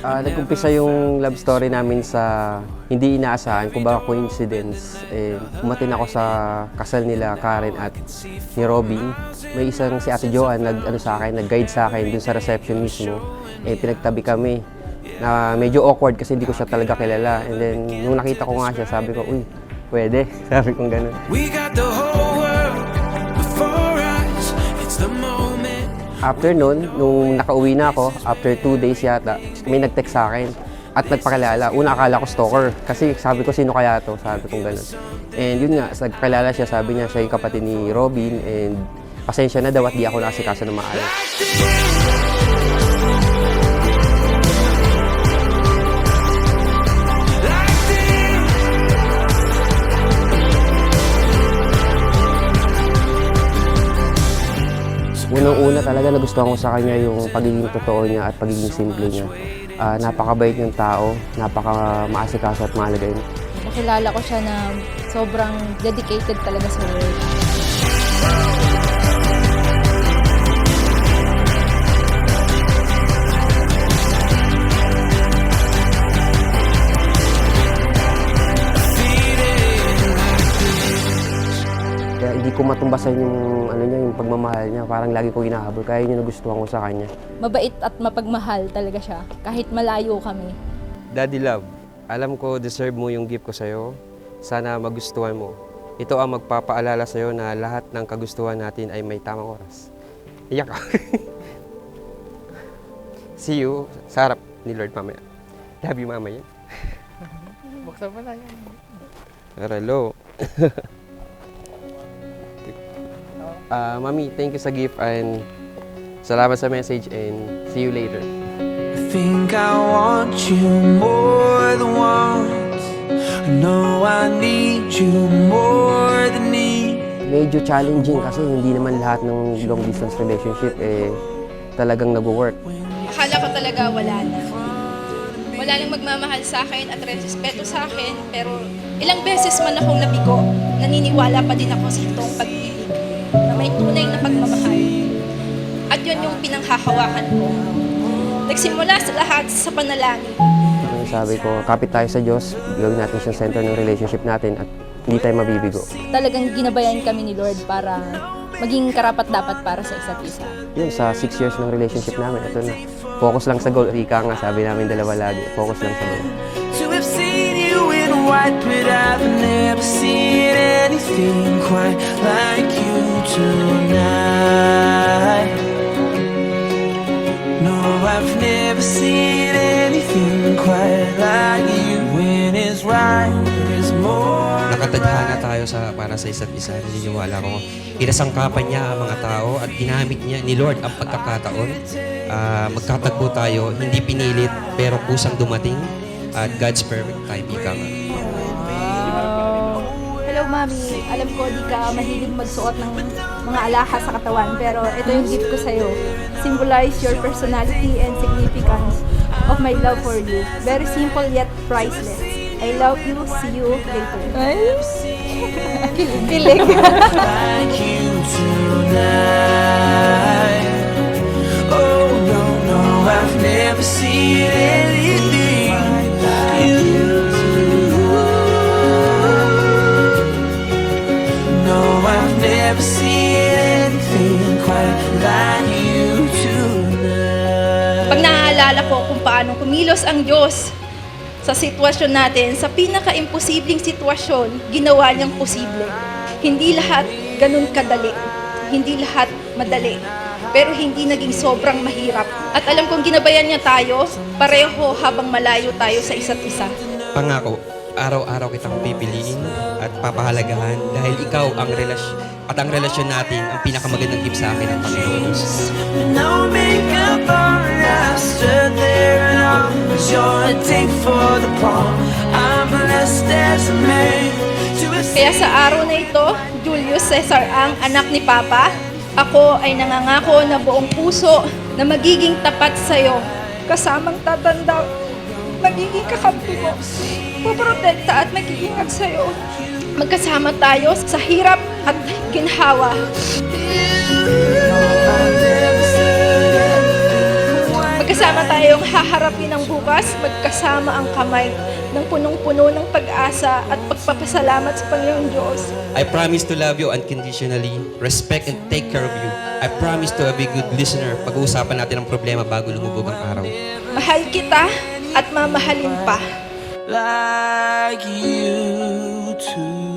Nag-umpisa yung love story namin sa hindi inaasahan, kumbaga coincidence. Umatin ako sa kasal nila Karen at ni Robin. May isang si Ate Joanne nag-guide sa akin dun sa reception mismo. Pinagtabi kami na medyo awkward kasi hindi ko siya talaga kilala. And then nung nakita ko nga siya, sabi ko, uy, pwede. Sabi kong ganun. After nun, nung nakauwi na ako, after 2 days yata, may nag-text sa akin at nagpakilala. Una akala ko stalker kasi sabi ko sino kaya to, sabi kong ganun. And yun nga, nagpakilala siya, sabi niya siya yung kapatid ni Robin and pasensya na daw at di ako nakasikaso ng maayos. Unang-una talaga nagustuhan ko sa kanya yung pagiging totoo niya at pagiging simple niya. Napakabait niyang tao, napaka-maasikaso at mahalagain. Nakilala ko siya na sobrang dedicated talaga sa work. Kaya hindi ko matumbasan yung yung pagmamahal niya. Parang lagi ko hinahabol. Kaya yun yung nagustuhan ko sa kanya. Mabait at mapagmahal talaga siya, kahit malayo kami. Daddy Love, alam ko deserve mo yung gift ko sa'yo. Sana magustuhan mo. Ito ang magpapaalala sa'yo na lahat ng kagustuhan natin ay may tamang oras. Iyak ako. See you sa harap ni Lord mamaya. Love you, mamaya. Buksan mo na yan. Hello. Mami, thank you sa gift and salamat sa message and see you later. I think I want you more than once. I know I need you more than need. Medyo challenging kasi hindi naman lahat ng long distance relationship talagang nag-work. Akala ko talaga wala na. Wala nang magmamahal sa akin at respeto sa akin, pero ilang beses man akong nabigo, naniniwala pa din ako sa itong pag-ibig na may tunay na pagmamahal. At yun yung pinanghahawakan ko. Nagsimula sa lahat sa panalangin. Sabi ko, kapit tayo sa Diyos, gawin natin siyang center ng relationship natin at hindi tayo mabibigo. Talagang ginabayan kami ni Lord para maging karapat-dapat para sa isa't isa. Yun, sa 6 years ng relationship namin, ito na. Focus lang sa goal. Ika nga, sabi namin dalawa lagi. Focus lang sa goal. To have seen you in white, but I've never seen anything quite like you tonight. No, I've never seen anything quite like you. When it's right, there's more. Nakatadhana tayo para sa isa't isa. Naniniwala ko. Inasangkapan niya ang mga tao at ginamit niya ni Lord ang pagkakataon. Magkatagpo tayo, hindi pinilit pero kusang dumating at God's perfect time, ika nga. Hello, Mami. Alam ko di ka mahilig magsuot ng mga alahas sa katawan, pero ito yung gift ko sa'yo. Symbolize your personality and significance of my love for you. Very simple yet priceless. I love you. See you later. Kilig. Like you tonight. Oh no, no, I've never seen anything like you. No, I've never seen anything quite like you tonight. Pag naaalala ko kung paano kumilos ang Diyos sa sitwasyon natin, sa pinaka-imposibleng sitwasyon, ginawa niyang posible. Hindi lahat ganun kadali. Hindi lahat madali. Pero hindi naging sobrang mahirap. At alam kong ginabayan niya tayo, pareho habang malayo tayo sa isa't isa. Pangako, araw-araw kitang pipiliin at papahalagahan dahil ikaw ang relasyon natin ang pinakamagandang gift sa akin ng Panginoon. No makeup on, I stood there and all was your take for the palm. I'm blessed as a man to have Kaya sa araw na ito, Julius Cesar ang anak ni Papa, ako ay nangangako na buong puso na magiging tapat sa'yo. Kasamang tatanda, magiging kakampi mo, puprotekta at mag-iingat sa'yo. Magkasama tayo sa hirap at ginhawa. Magkasama tayo tayong haharapin ang bukas, magkasama ang kamay ng punong-puno ng pag-asa at pagpapasalamat sa Panginoong Diyos. I promise to love you unconditionally, respect and take care of you. I promise to be a good listener. Pag-uusapan natin ang problema bago lumubog ang araw. Mahal kita at mamahalin pa. like you to